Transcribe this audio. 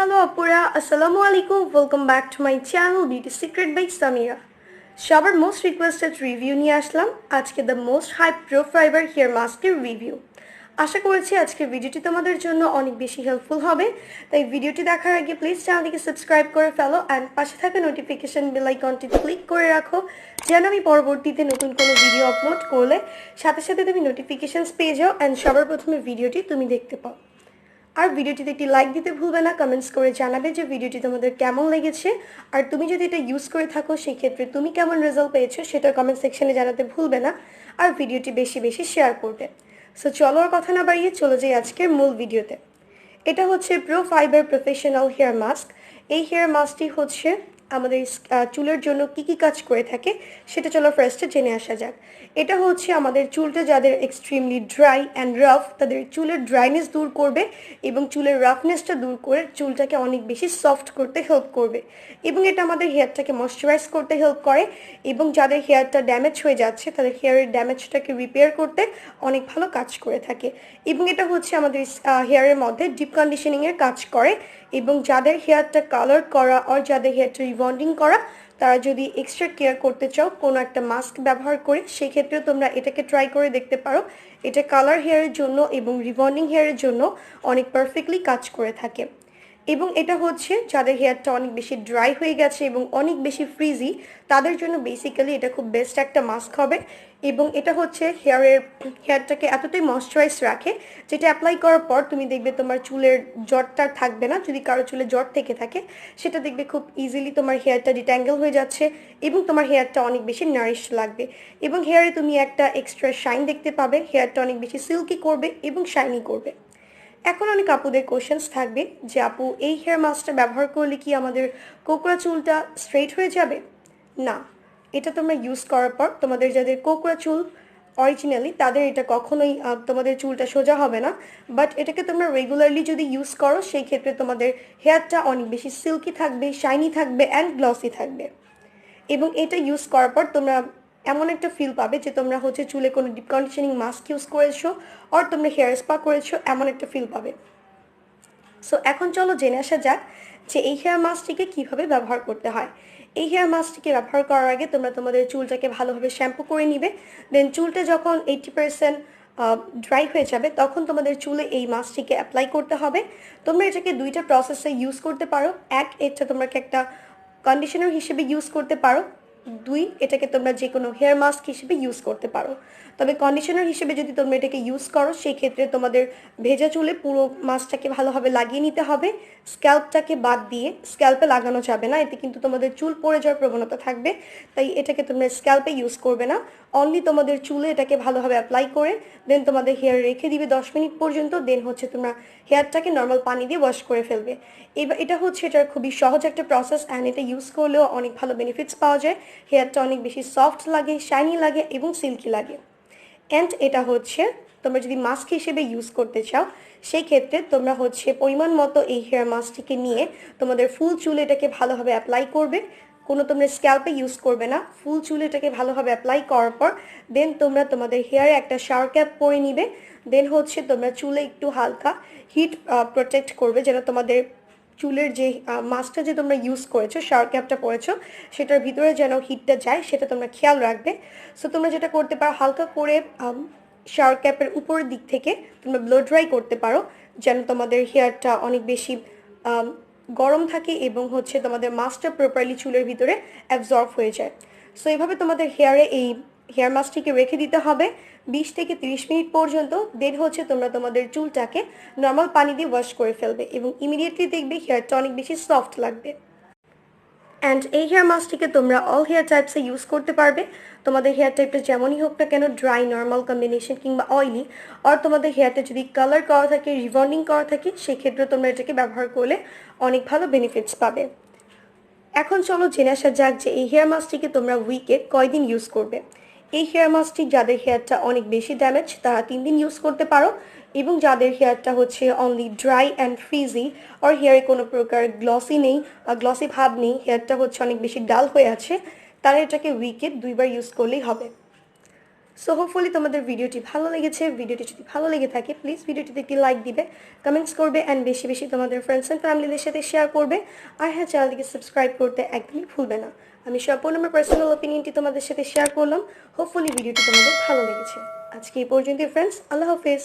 Hello আপুরা, আসসালামু আলাইকুম। Welcome back to my channel beauty secret by Samira. সবার মোস্ট রিকোয়েস্টেড রিভিউ নিয়ে আসলাম আজকে the most hype pro fibre hair মাস্কের রিভিউ। আশা করেছি আজকের ভিডিওটি তোমাদের জন্য অনেক বেশি হেল্পফুল হবে, তাই ভিডিওটি দেখার আগে প্লিজ চ্যানেলটিকে সাবস্ক্রাইব করে ফেলো অ্যান্ড পাশে থাকা নোটিফিকেশন বেল আইকনটি ক্লিক করে রাখো যেন আমি পরবর্তীতে নতুন কোনো ভিডিও আপলোড করলে সাথে সাথে তুমি নোটিফিকেশনস পেয়ে যাও অ্যান্ড সবার প্রথমে ভিডিওটি তুমি দেখতে পাও। আর ভিডিওটিতে একটি লাইক দিতে ভুলবে না, কমেন্টস করে জানাবে যে ভিডিওটি তোমাদের কেমন লেগেছে। আর তুমি যদি এটা ইউজ করে থাকো সেই ক্ষেত্রে তুমি কেমন রেজাল্ট পেয়েছো সেটা কমেন্ট সেকশনে জানাতে ভুলবে না। আর ভিডিওটি বেশি বেশি শেয়ার করবে। সো চলো আর কথা না বাড়িয়ে চলে যাই আজকের মূল ভিডিওতে। এটা হচ্ছে pro fibre professional hair mask. এই হেয়ার মাস্কটি হচ্ছে আমাদের চুলের জন্য কি কি কাজ করে থাকে সেটা চলো ফার্স্টে জেনে আসা যাক। এটা হচ্ছে আমাদের চুলটা যাদের এক্সট্রিমলি ড্রাই অ্যান্ড রাফ তাদের চুলের ড্রাইনেস দূর করবে এবং চুলের রাফনেসটা দূর করে চুলটাকে অনেক বেশি সফট করতে হেল্প করবে এবং এটা আমাদের হেয়ারটাকে ময়শ্চারাইজ করতে হেল্প করে এবং যাদের হেয়ারটা ড্যামেজ হয়ে যাচ্ছে তাদের হেয়ারের ড্যামেজটাকে রিপেয়ার করতে অনেক ভালো কাজ করে থাকে এবং এটা হচ্ছে আমাদের হেয়ারের মধ্যে ডিপ কন্ডিশনিংয়ের কাজ করে এবং যাদের হেয়ারটা কালার করা আর যাদের হেয়ারটা রিবন্ডিং করা তারা যদি এক্সট্রা কেয়ার করতে চাও কোনো একটা মাস্ক ব্যবহার করে সেক্ষেত্রে তোমরা এটাকে ট্রাই করে দেখতে পারো। এটা কালার হেয়ারের জন্য এবং রিবন্ডিং হেয়ারের জন্য অনেক পারফেক্টলি কাজ করে থাকে এবং এটা হচ্ছে যাদের হেয়ারটা অনেক বেশি ড্রাই হয়ে গেছে এবং অনেক বেশি ফ্রিজি তাদের জন্য বেসিক্যালি এটা খুব বেস্ট একটা মাস্ক হবে এবং এটা হচ্ছে হেয়ারটাকে এতটাই ময়শ্চারাইজ রাখে যেটা অ্যাপ্লাই করার পর তুমি দেখবে তোমার চুলের জটটা থাকবে না। যদি কারো চুলে জট থেকে থাকে সেটা দেখবে খুব ইজিলি তোমার হেয়ারটা ডিট্যাঙ্গেল হয়ে যাচ্ছে এবং তোমার হেয়ারটা অনেক বেশি নারিশ লাগবে এবং হেয়ারে তুমি একটা এক্সট্রা শাইন দেখতে পাবে, হেয়ারটা অনেক বেশি সিল্কি করবে এবং শাইনি করবে। এখন অনেক আপুদের কোশ্চেন্স থাকবে যে আপু এই হেয়ার মাস্কটা ব্যবহার করলে কি আমাদের কোকড়া চুলটা স্ট্রেট হয়ে যাবে? না, এটা তোমরা ইউজ করার পর তোমাদের যাদের কোকড়া চুল অরিজিনালি তাদের এটা কখনোই তোমাদের চুলটা সোজা হবে না, বাট এটাকে তোমরা রেগুলারলি যদি ইউজ করো সেই ক্ষেত্রে তোমাদের হেয়ারটা অনেক বেশি সিল্কি থাকবে, শাইনি থাকবে অ্যান্ড গ্লসি থাকবে এবং এটা ইউজ করার পর তোমরা এমন একটা ফিল পাবে যে তোমরা হচ্ছে চুলে কোনো ডিপ কন্ডিশনিং মাস্ক ইউজ করেছো আর তোমরা হেয়ার স্পা করেছো এমন একটা ফিল পাবে। সো এখন চলো জেনে আসা যাক যে এই হেয়ার মাস্কটিকে কীভাবে ব্যবহার করতে হয়। এই হেয়ার মাস্কটিকে ব্যবহার করার আগে তোমরা তোমাদের চুলটাকে ভালোভাবে শ্যাম্পু করে নিবে। দেন চুলটা যখন 80% ড্রাই হয়ে যাবে তখন তোমাদের চুলে এই মাস্কটিকে অ্যাপ্লাই করতে হবে। তোমরা এটাকে দুইটা প্রসেসে ইউজ করতে পারো। এটা তোমরা একটা কন্ডিশনার হিসেবে ইউজ করতে পারো, এটাকে তোমরা যে কোনো হেয়ার মাস্ক হিসেবে ইউজ করতে পারো। তবে কন্ডিশনার হিসেবে যদি তোমরা এটাকে ইউজ করো সেই ক্ষেত্রে তোমাদের ভেজা চুলে পুরো মাস্কটাকে ভালোভাবে লাগিয়ে নিতে হবে, স্ক্যাল্পটাকে বাদ দিয়ে। স্ক্যাল্পে লাগানো যাবে না, এতে কিন্তু তোমাদের চুল পড়ে যাওয়ার প্রবণতা থাকবে, তাই এটাকে তোমরা স্ক্যাল্পে ইউজ করবে না। অনলি তোমাদের চুলে এটাকে ভালোভাবে অ্যাপ্লাই করে দেন তোমাদের হেয়ার রেখে দিবে 10 মিনিট পর্যন্ত। দেন হচ্ছে তোমরা হেয়ারটাকে নর্মাল পানি দিয়ে ওয়াশ করে ফেলবে। এবার এটা হচ্ছে এটার খুবই সহজ একটা প্রসেস অ্যান্ড এটা ইউজ করলেও অনেক ভালো বেনিফিটস পাওয়া যায়। হেয়ারটা অনেক বেশি সফট লাগে, শাইনি লাগে এবং সিল্কি লাগে। অ্যান্ড এটা হচ্ছে তোমরা যদি মাস্ক হিসেবে ইউজ করতে চাও সেই ক্ষেত্রে তোমরা হচ্ছে পরিমাণ মতো এই হেয়ার মাস্কটিকে নিয়ে তোমাদের ফুল চুলে এটাকে ভালোভাবে অ্যাপ্লাই করবে। কোনো তোমরা স্ক্যাল্পে ইউজ করবে না, ফুল চুলে এটাকে ভালোভাবে অ্যাপ্লাই করার পর দেন তোমরা তোমাদের হেয়ারে একটা শাওয়ার ক্যাপ পরে নিবে। দেন হচ্ছে তোমরা চুলে একটু হালকা হিট প্রোটেক্ট করবে যেন তোমাদের চুলের যে মাস্কটা যে তোমরা ইউজ করেছো, শাওয়ার ক্যাপটা পরেছো, সেটার ভিতরে যেন হিটটা যায় সেটা তোমরা খেয়াল রাখবে। সো তোমরা যেটা করতে পারো হালকা করে শাওয়ার ক্যাপের উপরের দিক থেকে তোমরা ব্লো ড্রাই করতে পারো যেন তোমাদের হেয়ারটা অনেক বেশি গরম থাকে এবং হচ্ছে তোমাদের মাস্কটা প্রপারলি চুলের ভিতরে অ্যাবজর্ব হয়ে যায়। সো এইভাবে তোমাদের হেয়ারে এই হেয়ার মাস্কটিকে রেখে দিতে হবে 20 থেকে 30 মিনিট পর্যন্ত। দেন হচ্ছে তোমরা তোমাদের চুলটাকে নর্মাল পানি দিয়ে ওয়াশ করে ফেলবে এবং ইমিডিয়েটলি দেখবে হেয়ারটা অনেক বেশি সফট লাগবে। অ্যান্ড এই হেয়ার মাস্কটিকে তোমরা অল হেয়ার টাইপসে ইউজ করতে পারবে। তোমাদের হেয়ার টাইপটা যেমনই হোক না কেন, ড্রাই, নর্মাল কম্বিনেশন কিংবা অয়েলি, আর তোমাদের হেয়ারটা যদি কালার করা থাকে, রিবন্ডিং করা থাকে, সেক্ষেত্রে তোমরা এটাকে ব্যবহার করলে অনেক ভালো বেনিফিটস পাবে। এখন চলো জেনে আসা যাক যে এই হেয়ার মাস্কটিকে তোমরা উইকে কয়দিন ইউজ করবে। এই হেয়ার মাস্কটি যাদের হেয়ারটা অনেক বেশি ড্যামেজ তারা 3 দিন ইউজ করতে পারো এবং যাদের হেয়ারটা হচ্ছে অনলি ড্রাই অ্যান্ড ফ্রিজি আর হেয়ারে কোনো প্রকার গ্লসি নেই, গ্লসি ভাব নেই, হেয়ারটা হচ্ছে অনেক বেশি ডাল হয়ে আছে, তারা এটাকে উইকে 2বার ইউজ করলেই হবে। সো হোপফুলি তোমাদের ভিডিওটি ভালো লেগেছে। ভিডিওটি যদি ভালো লেগে থাকে প্লিজ ভিডিওটিতে একটি লাইক দিবে, কমেন্টস করবে অ্যান্ড বেশি বেশি তোমাদের ফ্রেন্ডস অ্যান্ড ফ্যামিলিদের সাথে শেয়ার করবে। আর হ্যাঁ, চ্যানেলটিকে সাবস্ক্রাইব করতে একদমই ভুলবে না। আমি সম্পূর্ণ আমার পার্সোনাল ওপিনিয়নটি তোমাদের সাথে শেয়ার করলাম। হোপফুলি ভিডিওটি তোমাদের ভালো লেগেছে। আজকে এই পর্যন্ত ফ্রেন্ডস, আল্লাহ হাফেজ।